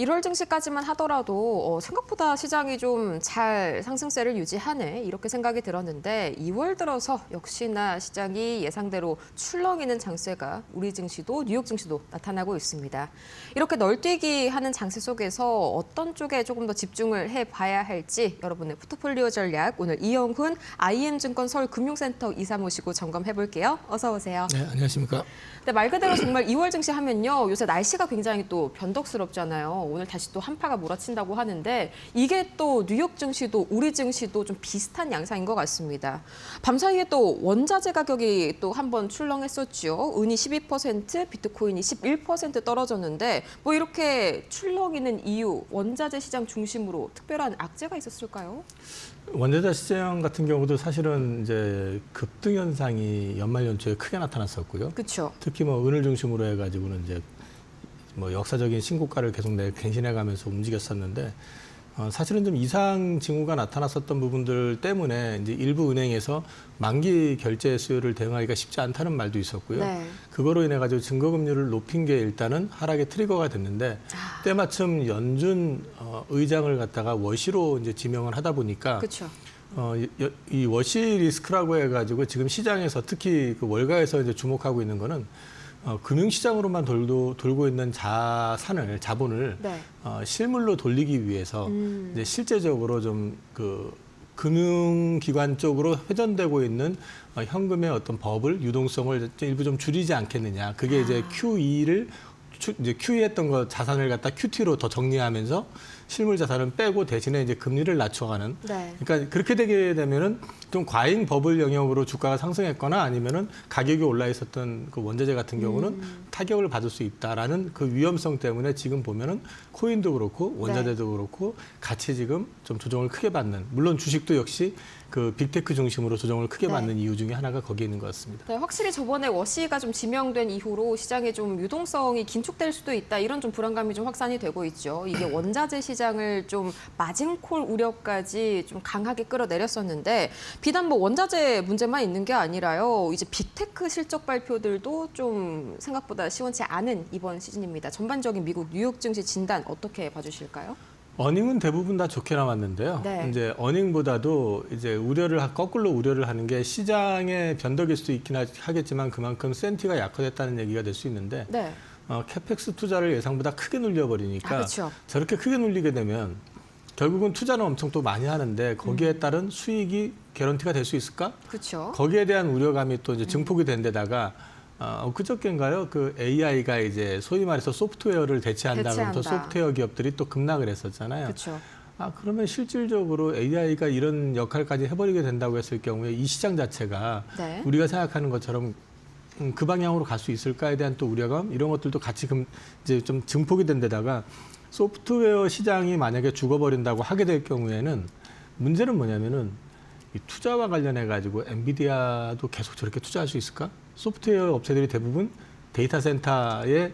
1월 증시까지만 하더라도 생각보다 시장이 좀 잘 상승세를 유지하네 이렇게 생각이 들었는데 2월 들어서 역시나 시장이 예상대로 출렁이는 장세가 우리 증시도 뉴욕 증시도 나타나고 있습니다. 이렇게 널뛰기 하는 장세 속에서 어떤 쪽에 조금 더 집중을 해봐야 할지 여러분의 포트폴리오 전략 오늘 이영훈 IM증권 서울금융센터 이사 모시고 점검해볼게요. 어서 오세요. 네, 안녕하십니까. 근데 말 그대로 정말 2월 증시 하면요. 요새 날씨가 굉장히 또 변덕스럽잖아요. 오늘 다시 또 한파가 몰아친다고 하는데 이게 또 뉴욕 증시도 우리 증시도 좀 비슷한 양상인 것 같습니다. 밤사이에 또 원자재 가격이 또 한번 출렁했었죠. 은이 12%, 비트코인이 11% 떨어졌는데 뭐 이렇게 출렁이는 이유, 원자재 시장 중심으로 특별한 악재가 있었을까요? 원자재 시장 같은 경우도 사실은 이제 급등 현상이 연말 연초에 크게 나타났었고요. 그렇죠. 특히 뭐 은을 중심으로 해가지고는 이제 뭐 역사적인 신고가를 계속 갱신해가면서 움직였었는데 사실은 좀 이상 징후가 나타났었던 부분들 때문에 이제 일부 은행에서 만기 결제 수요를 대응하기가 쉽지 않다는 말도 있었고요. 네. 그거로 인해 가지고 증거금리를 높인 게 일단은 하락의 트리거가 됐는데 때마침 연준 의장을 갖다가 워시로 이제 지명을 하다 보니까 그렇죠. 이 워시 리스크라고 해가지고 지금 시장에서 특히 그 월가에서 이제 주목하고 있는 거는 금융시장으로만 돌고 있는 자본을 네. 실물로 돌리기 위해서 이제 실제적으로 좀 그 금융기관 쪽으로 회전되고 있는 현금의 어떤 버블 유동성을 일부 좀 줄이지 않겠느냐. 그게 이제 QE를 이제 QE 했던 거 자산을 갖다 QT로 더 정리하면서 실물 자산은 빼고 대신에 이제 금리를 낮춰가는. 네. 그러니까 그렇게 되게 되면은 좀 과잉 버블 영역으로 주가가 상승했거나 아니면은 가격이 올라 있었던 그 원자재 같은 경우는 타격을 받을 수 있다라는 그 위험성 때문에 지금 보면은 코인도 그렇고 원자재도 그렇고 같이 지금 좀 조정을 크게 받는. 물론 주식도 역시 그 빅테크 중심으로 조정을 크게 네. 받는 이유 중에 하나가 거기에 있는 것 같습니다. 네, 확실히 저번에 워시가 좀 지명된 이후로 시장에 좀 유동성이 긴축될 수도 있다 이런 좀 불안감이 좀 확산이 되고 있죠. 이게 원자재 시장을 좀 마진콜 우려까지 좀 강하게 끌어내렸었는데 비단 뭐 원자재 문제만 있는 게 아니라요. 이제 빅테크 실적 발표들도 좀 생각보다 시원치 않은 이번 시즌입니다. 전반적인 미국 뉴욕 증시 진단 어떻게 봐주실까요? 어닝은 대부분 다 좋게 나왔는데요. 네. 이제 어닝보다도 이제 거꾸로 우려를 하는 게 시장의 변덕일 수도 있긴 하겠지만 그만큼 센티가 약화됐다는 얘기가 될 수 있는데 네. 캐펙스 투자를 예상보다 크게 눌려버리니까 그렇죠. 저렇게 크게 눌리게 되면 결국은 투자는 엄청 또 많이 하는데 거기에 따른 수익이 개런티가 될 수 있을까? 그렇죠. 거기에 대한 우려감이 또 이제 증폭이 된 데다가 그저께인가요? 그 AI가 이제 소위 말해서 소프트웨어를 대체한다면서 소프트웨어 기업들이 또 급락을 했었잖아요. 그렇죠. 그러면 실질적으로 AI가 이런 역할까지 해버리게 된다고 했을 경우에 이 시장 자체가 네. 우리가 생각하는 것처럼 그 방향으로 갈 수 있을까에 대한 또 우려감 이런 것들도 같이 이제 좀 증폭이 된 데다가 소프트웨어 시장이 만약에 죽어버린다고 하게 될 경우에는 문제는 뭐냐면은 이 투자와 관련해 가지고 엔비디아도 계속 저렇게 투자할 수 있을까? 소프트웨어 업체들이 대부분 데이터 센터의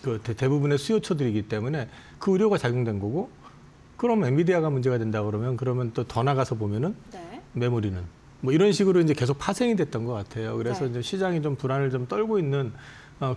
그 대부분의 수요처들이기 때문에 그 우려가 작용된 거고 그럼 엔비디아가 문제가 된다 그러면 또 더 나가서 보면은 네. 메모리는 뭐 이런 식으로 이제 계속 파생이 됐던 것 같아요. 그래서 네. 이제 시장이 좀 불안을 좀 떨고 있는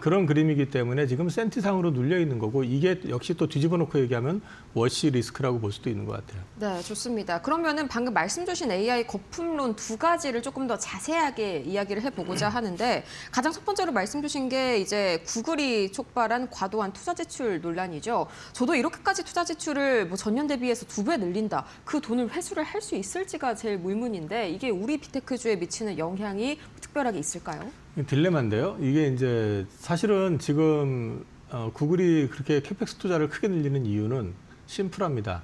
그런 그림이기 때문에 지금 센티상으로 눌려 있는 거고 이게 역시 또 뒤집어 놓고 얘기하면 워시 리스크라고 볼 수도 있는 것 같아요. 네, 좋습니다. 그러면은 방금 말씀 주신 AI 거품론 두 가지를 조금 더 자세하게 이야기를 해보고자 하는데 가장 첫 번째로 말씀 주신 게 이제 구글이 촉발한 과도한 투자 지출 논란이죠. 저도 이렇게까지 투자 지출을 뭐 전년 대비해서 2배 늘린다. 그 돈을 회수를 할 수 있을지가 제일 의문인데 이게 우리 빅테크주에 미치는 영향이 특별하게 있을까요? 딜레마인데요. 이게 이제 사실은 지금 구글이 그렇게 캐펙스 투자를 크게 늘리는 이유는 심플합니다.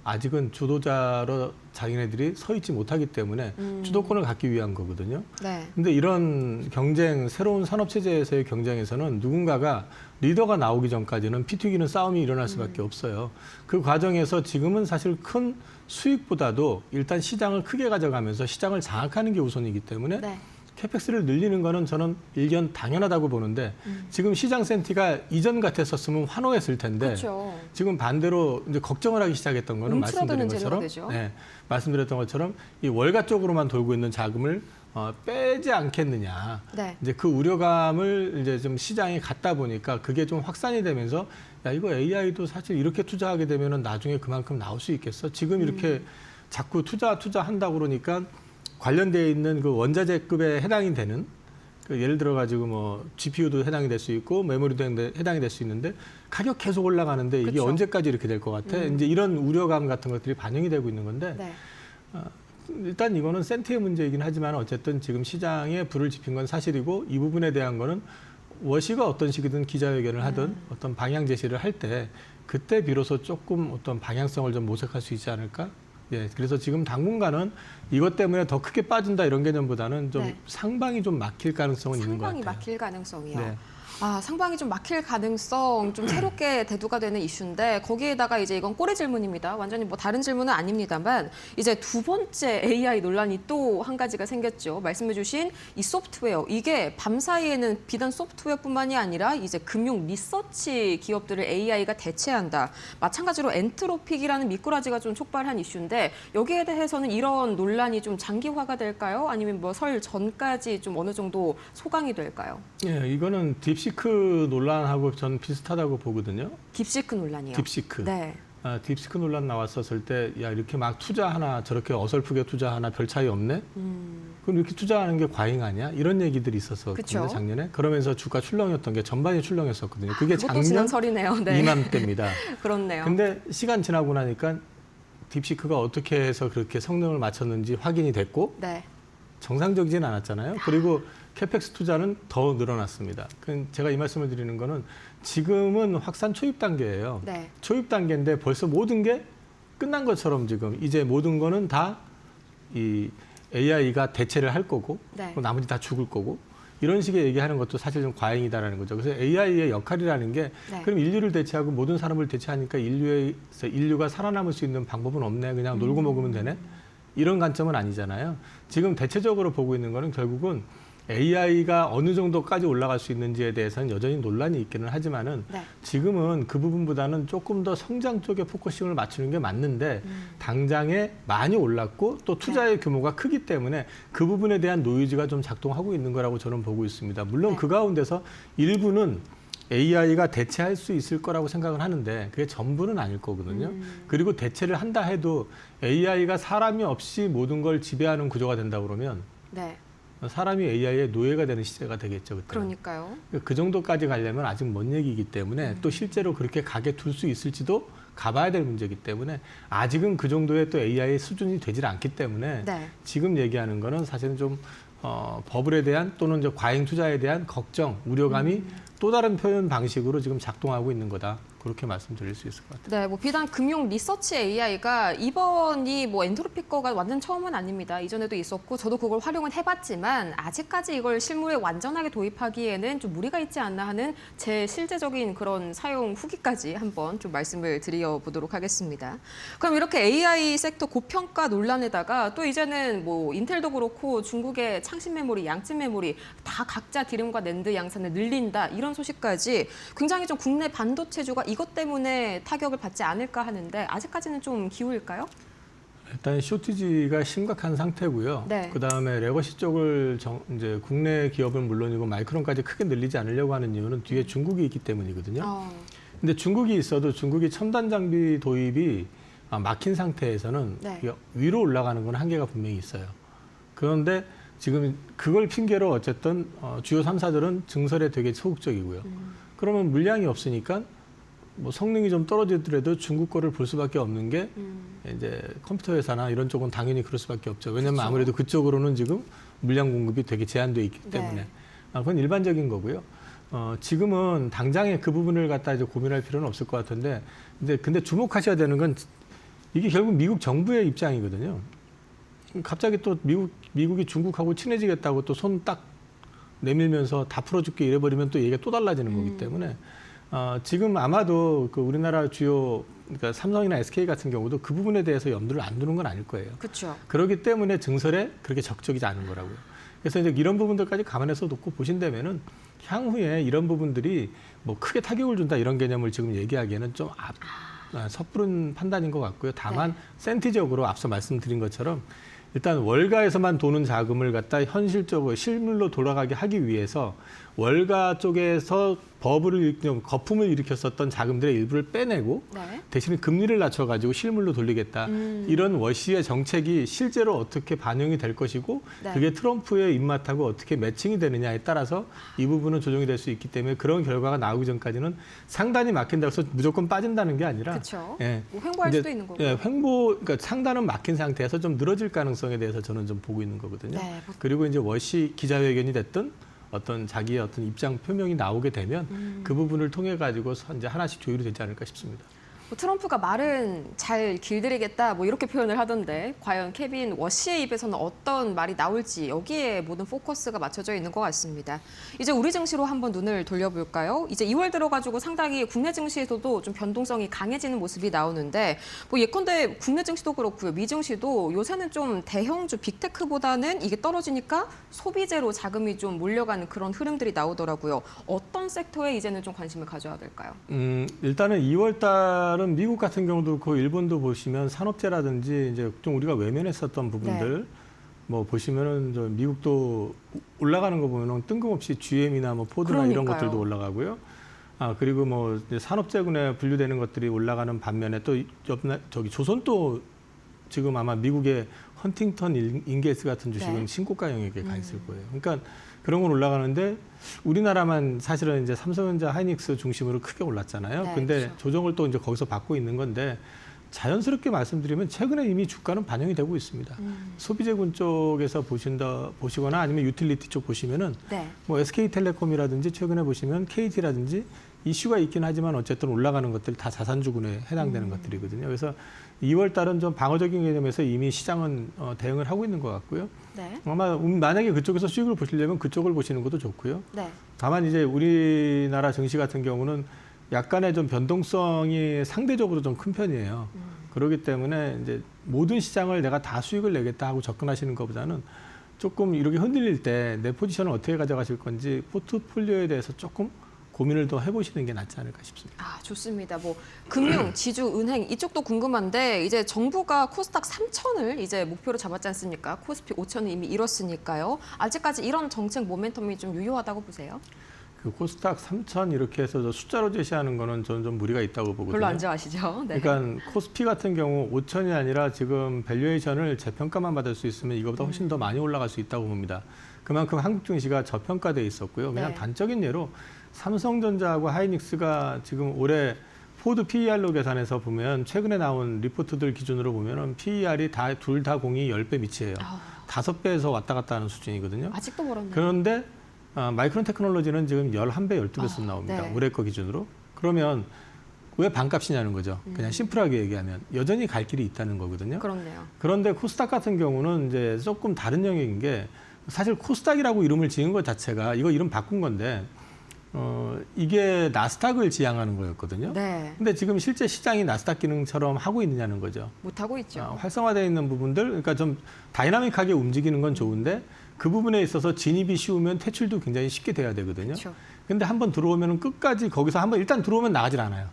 아직은 주도자로 자기네들이 서 있지 못하기 때문에 주도권을 갖기 위한 거거든요. 네. 근데 이런 경쟁, 새로운 산업체제에서의 경쟁에서는 누군가가 리더가 나오기 전까지는 피 튀기는 싸움이 일어날 수밖에 없어요. 그 과정에서 지금은 사실 큰 수익보다도 일단 시장을 크게 가져가면서 시장을 장악하는 게 우선이기 때문에 네. 캐펙스를 늘리는 거는 저는 일견 당연하다고 보는데 지금 시장 센티가 이전 같았었으면 환호했을 텐데 그렇죠. 지금 반대로 이제 걱정을 하기 시작했던 거는 말씀드린 것처럼 말씀드렸던 것처럼 이 월가 쪽으로만 돌고 있는 자금을 빼지 않겠느냐. 네. 이제 그 우려감을 이제 좀 시장이 갖다 보니까 그게 좀 확산이 되면서 야, 이거 AI도 사실 이렇게 투자하게 되면은 나중에 그만큼 나올 수 있겠어? 지금 이렇게 자꾸 투자한다고 그러니까 관련되어 있는 그 원자재급에 해당이 되는 그 예를 들어 가지고 뭐 GPU도 해당이 될 수 있고 메모리도 해당이 될 수 있는데 가격 계속 올라가는데 이게 그쵸. 언제까지 이렇게 될 것 같아? 이제 이런 우려감 같은 것들이 반영이 되고 있는 건데 네. 일단 이거는 센트의 문제이긴 하지만 어쨌든 지금 시장에 불을 지핀 건 사실이고 이 부분에 대한 거는 워시가 어떤 식이든 기자회견을 하든 어떤 방향 제시를 할 때 그때 비로소 조금 어떤 방향성을 좀 모색할 수 있지 않을까? 예, 그래서 지금 당분간은 이것 때문에 더 크게 빠진다 이런 개념보다는 좀 네. 상방이 좀 막힐 가능성은 있는 것 상방이 같아요. 막힐 가능성이요. 네. 아, 상방이 좀 막힐 가능성 좀 새롭게 대두가 되는 이슈인데 거기에다가 이제 이건 꼬리 질문입니다. 완전히 뭐 다른 질문은 아닙니다만 이제 두 번째 AI 논란이 또 한 가지가 생겼죠. 말씀해주신 이 소프트웨어 이게 밤 사이에는 비단 소프트웨어뿐만이 아니라 이제 금융 리서치 기업들을 AI가 대체한다. 마찬가지로 엔트로픽이라는 미꾸라지가 좀 촉발한 이슈인데 여기에 대해서는 이런 논란이 좀 장기화가 될까요? 아니면 뭐 설 전까지 좀 어느 정도 소강이 될까요? 예, 이거는 딥시크 논란하고 저는 비슷하다고 보거든요. 딥시크 논란이요. 딥시크. 네. 딥시크 논란 나왔었을 때, 야, 이렇게 막 투자하나, 저렇게 어설프게 투자하나 별 차이 없네? 그럼 이렇게 투자하는 게 과잉 아니야? 이런 얘기들이 있었거든요, 그쵸. 작년에. 그러면서 주가 출렁였던 게 전반이 출렁였었거든요. 그게 그것도 작년 지난 설이네요. 네. 이맘때입니다. 그렇네요. 근데 시간 지나고 나니까 딥시크가 어떻게 해서 그렇게 성능을 맞췄는지 확인이 됐고, 네. 정상적이진 않았잖아요. 그리고 캐펙스 투자는 더 늘어났습니다. 제가 이 말씀을 드리는 거는 지금은 확산 초입 단계예요. 네. 초입 단계인데 벌써 모든 게 끝난 것처럼 지금 이제 모든 거는 다 이 AI가 대체를 할 거고 네. 나머지 다 죽을 거고 이런 식의 얘기하는 것도 사실 좀 과잉이다라는 거죠. 그래서 AI의 역할이라는 게 네. 그럼 인류를 대체하고 모든 사람을 대체하니까 인류가 살아남을 수 있는 방법은 없네. 그냥 놀고 먹으면 되네. 이런 관점은 아니잖아요. 지금 대체적으로 보고 있는 거는 결국은 AI가 어느 정도까지 올라갈 수 있는지에 대해서는 여전히 논란이 있기는 하지만은 네. 지금은 그 부분보다는 조금 더 성장 쪽에 포커싱을 맞추는 게 맞는데 당장에 많이 올랐고 또 투자의 규모가 크기 때문에 그 부분에 대한 노이즈가 좀 작동하고 있는 거라고 저는 보고 있습니다. 물론 네. 그 가운데서 일부는 AI가 대체할 수 있을 거라고 생각을 하는데 그게 전부는 아닐 거거든요. 그리고 대체를 한다 해도 AI가 사람이 없이 모든 걸 지배하는 구조가 된다 그러면 네. 사람이 AI의 노예가 되는 시대가 되겠죠. 그때. 그러니까요. 그 정도까지 가려면 아직 먼 얘기이기 때문에 또 실제로 그렇게 가게 둘 수 있을지도 가봐야 될 문제이기 때문에 아직은 그 정도의 또 AI의 수준이 되질 않기 때문에 네. 지금 얘기하는 거는 사실은 좀 버블에 대한 또는 이제 과잉 투자에 대한 걱정, 우려감이 또 다른 표현 방식으로 지금 작동하고 있는 거다. 그렇게 말씀드릴 수 있을 것 같아요. 네, 뭐 비단 금융 리서치 AI가 이번이 뭐 엔트로피 거가 완전 처음은 아닙니다. 이전에도 있었고 저도 그걸 활용은 해봤지만 아직까지 이걸 실무에 완전하게 도입하기에는 좀 무리가 있지 않나 하는 제 실제적인 그런 사용 후기까지 한번 좀 말씀을 드려보도록 하겠습니다. 그럼 이렇게 AI 섹터 고평가 논란에다가 또 이제는 뭐 인텔도 그렇고 중국의 창신 메모리, 양찐 메모리 다 각자 디램과 낸드 양산을 늘린다 이런 소식까지 굉장히 좀 국내 반도체주가 이것 때문에 타격을 받지 않을까 하는데 아직까지는 좀 기우일까요? 일단 쇼티지가 심각한 상태고요. 네. 그다음에 레거시 쪽을 이제 국내 기업은 물론이고 마이크론까지 크게 늘리지 않으려고 하는 이유는 뒤에 중국이 있기 때문이거든요. 근데 중국이 있어도 중국이 첨단 장비 도입이 막힌 상태에서는 네. 위로 올라가는 건 한계가 분명히 있어요. 그런데 지금 그걸 핑계로 어쨌든 주요 3사들은 증설에 되게 소극적이고요. 그러면 물량이 없으니까 뭐 성능이 좀 떨어지더라도 중국 거를 볼 수밖에 없는 게 이제 컴퓨터 회사나 이런 쪽은 당연히 그럴 수밖에 없죠. 왜냐하면 그렇죠. 아무래도 그쪽으로는 지금 물량 공급이 되게 제한돼 있기 때문에 네. 그건 일반적인 거고요. 지금은 당장에 그 부분을 갖다 이제 고민할 필요는 없을 것 같은데, 근데 주목하셔야 되는 건 이게 결국 미국 정부의 입장이거든요. 갑자기 또 미국이 중국하고 친해지겠다고 또 손 딱 내밀면서 다 풀어줄게 이래버리면 또 얘기가 또 달라지는 거기 때문에. 지금 아마도 그 우리나라 주요 그러니까 삼성이나 SK 같은 경우도 그 부분에 대해서 염두를 안 두는 건 아닐 거예요. 그렇죠. 그렇기 때문에 증설에 그렇게 적극적이지 않은 거라고요. 그래서 이제 이런 부분들까지 감안해서 놓고 보신다면은 향후에 이런 부분들이 뭐 크게 타격을 준다 이런 개념을 지금 얘기하기에는 좀 섣부른 판단인 것 같고요. 다만 센티적으로 앞서 말씀드린 것처럼 일단 월가에서만 도는 자금을 갖다 현실적으로 실물로 돌아가게 하기 위해서 월가 쪽에서 좀 거품을 일으켰었던 자금들의 일부를 빼내고 네. 대신에 금리를 낮춰가지고 실물로 돌리겠다. 이런 워시의 정책이 실제로 어떻게 반영이 될 것이고 네. 그게 트럼프의 입맛하고 어떻게 매칭이 되느냐에 따라서 이 부분은 조정이 될 수 있기 때문에 그런 결과가 나오기 전까지는 상단이 막힌다고 해서 무조건 빠진다는 게 아니라 그렇죠. 예, 뭐 횡보할 이제, 수도 있는 거고. 예, 그러니까 상단은 막힌 상태에서 좀 늘어질 가능성에 대해서 저는 좀 보고 있는 거거든요. 네. 그리고 이제 워시 기자회견이 됐든 어떤 자기의 어떤 입장 표명이 나오게 되면 그 부분을 통해 가지고 이제 하나씩 조율이 되지 않을까 싶습니다. 뭐 트럼프가 말은 잘 길들이겠다 뭐 이렇게 표현을 하던데 과연 케빈 워시의 입에서는 어떤 말이 나올지 여기에 모든 포커스가 맞춰져 있는 것 같습니다. 이제 우리 증시로 한번 눈을 돌려볼까요? 이제 2월 들어가지고 상당히 국내 증시에서도 좀 변동성이 강해지는 모습이 나오는데 뭐 예컨대 국내 증시도 그렇고요. 미 증시도 요새는 좀 대형주 빅테크보다는 이게 떨어지니까 소비재로 자금이 좀 몰려가는 그런 흐름들이 나오더라고요. 어떤 섹터에 이제는 좀 관심을 가져야 될까요? 일단은 2월 달은 미국 같은 경우도 그렇고 일본도 보시면 산업재라든지 이제 좀 우리가 외면했었던 부분들 네. 뭐 보시면은 저 미국도 올라가는 거 보면은 뜬금없이 GM이나 뭐 포드나 이런 그러니까요. 것들도 올라가고요. 그리고 뭐 이제 산업재군에 분류되는 것들이 올라가는 반면에 또 저기 조선도 지금 아마 미국의 헌팅턴 인게스 같은 주식은 네. 신고가 영역에 가 있을 거예요. 그러니까 그런 건 올라가는데 우리나라만 사실은 이제 삼성전자, 하이닉스 중심으로 크게 올랐잖아요. 네, 근데 그렇죠. 조정을 또 이제 거기서 받고 있는 건데 자연스럽게 말씀드리면 최근에 이미 주가는 반영이 되고 있습니다. 소비재군 쪽에서 보시거나 아니면 유틸리티 쪽 보시면은 네. 뭐 SK텔레콤이라든지 최근에 보시면 KT라든지 이슈가 있긴 하지만 어쨌든 올라가는 것들 다 자산주군에 해당되는 것들이거든요. 그래서 2월 달은 좀 방어적인 개념에서 이미 시장은 대응을 하고 있는 것 같고요. 네. 아마 만약에 그쪽에서 수익을 보시려면 그쪽을 보시는 것도 좋고요. 네. 다만 이제 우리나라 증시 같은 경우는 약간의 좀 변동성이 상대적으로 좀 큰 편이에요. 그렇기 때문에 이제 모든 시장을 내가 다 수익을 내겠다 하고 접근하시는 것보다는 조금 이렇게 흔들릴 때 내 포지션을 어떻게 가져가실 건지 포트폴리오에 대해서 조금 고민을 더 해보시는 게 낫지 않을까 싶습니다. 아, 좋습니다. 뭐 금융, 지주, 은행 이쪽도 궁금한데 이제 정부가 코스닥 3,000을 이제 목표로 잡았지 않습니까? 코스피 5,000을 이미 이뤘으니까요. 아직까지 이런 정책 모멘텀이 좀 유효하다고 보세요? 그 코스닥 3,000 이렇게 해서 저 숫자로 제시하는 거는 저는 좀 무리가 있다고 보거든요. 별로 안 좋아하시죠? 네. 그러니까 코스피 같은 경우 5,000이 아니라 지금 밸류에이션을 재평가만 받을 수 있으면 이거보다 훨씬 더 많이 올라갈 수 있다고 봅니다. 그만큼 한국 증시가 저평가돼 있었고요. 그냥 네. 단적인 예로 삼성전자하고 하이닉스가 지금 올해 포드 PER로 계산해서 보면 최근에 나온 리포트들 기준으로 보면은 PER이 둘 다 공이 10배 밑이에요. 5배에서 왔다 갔다 하는 수준이거든요. 아직도 멀었네요. 그런데 마이크론 테크놀로지는 지금 11배, 12배씩 나옵니다. 네. 올해 거 기준으로. 그러면 왜 반값이냐는 거죠. 그냥 심플하게 얘기하면 여전히 갈 길이 있다는 거거든요. 그렇네요. 그런데 코스닥 같은 경우는 이제 조금 다른 영역인 게 사실 코스닥이라고 이름을 지은 것 자체가 이거 이름 바꾼 건데 이게 나스닥을 지향하는 거였거든요. 네. 근데 지금 실제 시장이 나스닥 기능처럼 하고 있느냐는 거죠. 못하고 있죠. 활성화되어 있는 부분들, 그러니까 좀 다이나믹하게 움직이는 건 좋은데 그 부분에 있어서 진입이 쉬우면 퇴출도 굉장히 쉽게 돼야 되거든요. 그렇죠. 근데 한번 들어오면 끝까지 거기서 한번 일단 들어오면 나가질 않아요.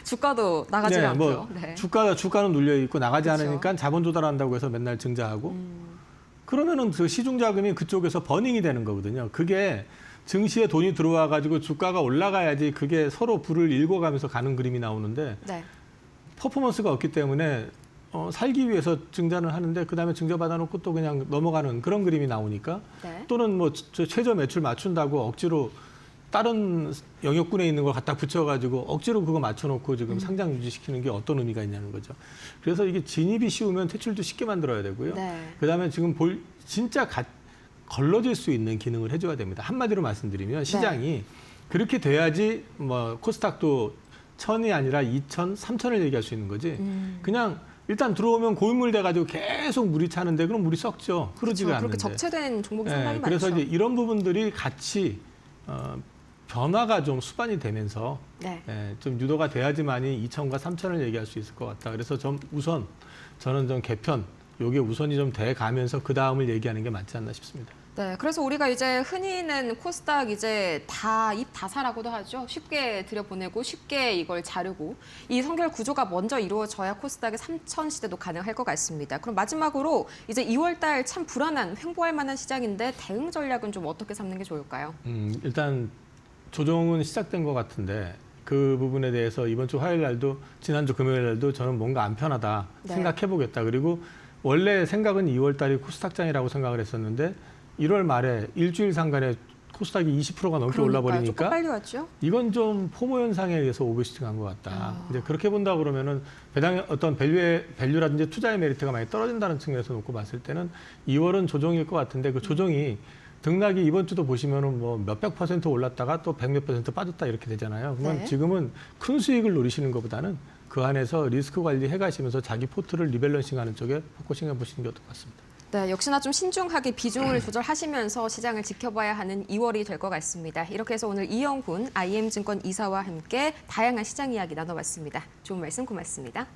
주가도 나가지 않고요. 뭐 네. 주가는 눌려 있고 나가지 그렇죠. 않으니까 자본 조달한다고 해서 맨날 증자하고 그러면은 그 시중 자금이 그쪽에서 버닝이 되는 거거든요. 그게 증시에 돈이 들어와 가지고 주가가 올라가야지 그게 서로 불을 일궈가면서 가는 그림이 나오는데 네. 퍼포먼스가 없기 때문에 살기 위해서 증자를 하는데 그다음에 증자 받아놓고 또 그냥 넘어가는 그런 그림이 나오니까 네. 또는 뭐 최저 매출 맞춘다고 억지로 다른 영역군에 있는 걸 갖다 붙여가지고 억지로 그거 맞춰놓고 지금 상장 유지시키는 게 어떤 의미가 있냐는 거죠. 그래서 이게 진입이 쉬우면 퇴출도 쉽게 만들어야 되고요. 네. 그다음에 지금 진짜 걸러질 수 있는 기능을 해줘야 됩니다. 한마디로 말씀드리면 시장이 그렇게 돼야지 뭐 코스닥도 1,000이 아니라 2,000, 3,000을 얘기할 수 있는 거지. 그냥 일단 들어오면 고인물 돼가지고 계속 물이 차는데 그럼 물이 썩죠. 흐르지가 그렇죠. 않는데. 그렇게 적체된 종목이 상당히 그래서 많죠. 이제 이런 부분들이 같이 변화가 좀 수반이 되면서 네. 좀 유도가 돼야지만이 2,000과 3,000을 얘기할 수 있을 것 같다. 그래서 저는 좀 개편, 요게 우선이 좀 돼 가면서 그 다음을 얘기하는 게 맞지 않나 싶습니다. 네, 그래서 우리가 이제 흔히는 코스닥 이제 다 입 다사라고도 하죠. 쉽게 들여보내고 쉽게 이걸 자르고 이 성결 구조가 먼저 이루어져야 코스닥의 3천 시대도 가능할 것 같습니다. 그럼 마지막으로 이제 2월 달 참 불안한 횡보할 만한 시장인데 대응 전략은 좀 어떻게 삼는 게 좋을까요? 일단 조정은 시작된 것 같은데 그 부분에 대해서 이번 주 화요일 날도 지난주 금요일 날도 저는 뭔가 안 편하다 네. 생각해보겠다. 그리고 원래 생각은 2월 달이 코스닥장이라고 생각을 했었는데 1월 말에 일주일 상간에 코스닥이 20%가 넘게 조금 올라버리니까 빨리 왔죠? 이건 좀 포모 현상에 의해서 오버슈팅한 것 같다. 이제 그렇게 본다 그러면은 배당의 어떤 밸류라든지 투자의 메리트가 많이 떨어진다는 측면에서 놓고 봤을 때는 2월은 조정일 것 같은데 그 조정이 등락이 이번 주도 보시면은 뭐 몇백 퍼센트 올랐다가 또 백몇 퍼센트 빠졌다 이렇게 되잖아요. 그러면 네. 지금은 큰 수익을 노리시는 것보다는 그 안에서 리스크 관리 해가시면서 자기 포트를 리밸런싱하는 쪽에 포커싱해 보시는 게 어떨 것 같습니다. 네, 역시나 좀 신중하게 비중을 조절하시면서 시장을 지켜봐야 하는 2월이 될 것 같습니다. 이렇게 해서 오늘 이영훈 IM증권 이사와 함께 다양한 시장 이야기 나눠봤습니다. 좋은 말씀 고맙습니다.